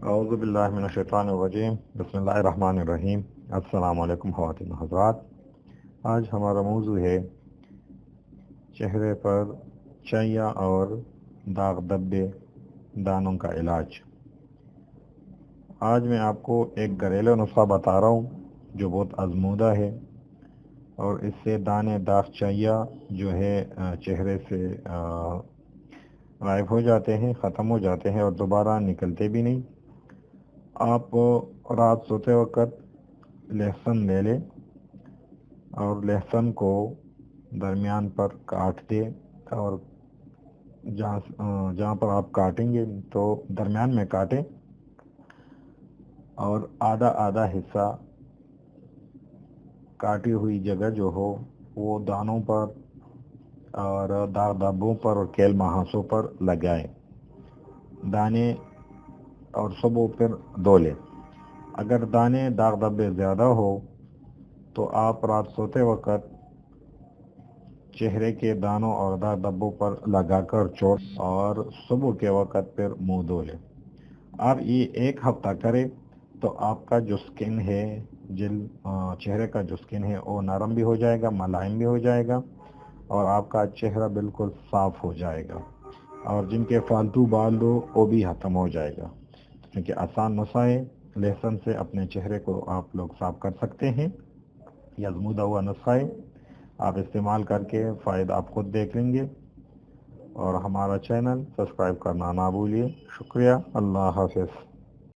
اعوذ باللہ من الشیطان الرجیم بسم اللہ الرحمن الرحیم۔ السلام علیکم خواتین و حضرات، آج ہمارا موضوع ہے چہرے پر چیا اور داغ دبے دانوں کا علاج۔ آج میں آپ کو ایک گھریلو نسخہ بتا رہا ہوں جو بہت آزمودہ ہے، اور اس سے دانے داغ چیا جو ہے چہرے سے غائب ہو جاتے ہیں، ختم ہو جاتے ہیں اور دوبارہ نکلتے بھی نہیں۔ آپ رات سوتے وقت لہسن لے لیں اور لہسن کو درمیان پر کاٹ دیں، اور جہاں پر آپ کاٹیں گے تو درمیان میں کاٹیں، اور آدھا آدھا حصہ کاٹی ہوئی جگہ جو ہو وہ دانوں پر اور داغ دھبوں پر اور کیل مہاسوں پر لگائیں، دانے اور صبح پھر دھو لیں۔ اگر دانے داغ دھبے زیادہ ہو تو آپ رات سوتے وقت چہرے کے دانوں اور داغ دھبوں پر لگا کر چھوڑ، اور صبح کے وقت پھر منہ دھو لیں۔ آپ یہ ایک ہفتہ کریں تو آپ کا جو سکن ہے، چہرے کا جو سکن ہے وہ نرم بھی ہو جائے گا، ملائم بھی ہو جائے گا، اور آپ کا چہرہ بالکل صاف ہو جائے گا، اور جن کے فالتو بال ہو وہ بھی ختم ہو جائے گا، کیونکہ آسان نسخہ ہے۔ لہسن سے اپنے چہرے کو آپ لوگ صاف کر سکتے ہیں، یہ آزمودہ ہوا نسخہ ہے، آپ استعمال کر کے فائدہ آپ خود دیکھ لیں گے۔ اور ہمارا چینل سبسکرائب کرنا نہ بھولیے۔ شکریہ، اللہ حافظ۔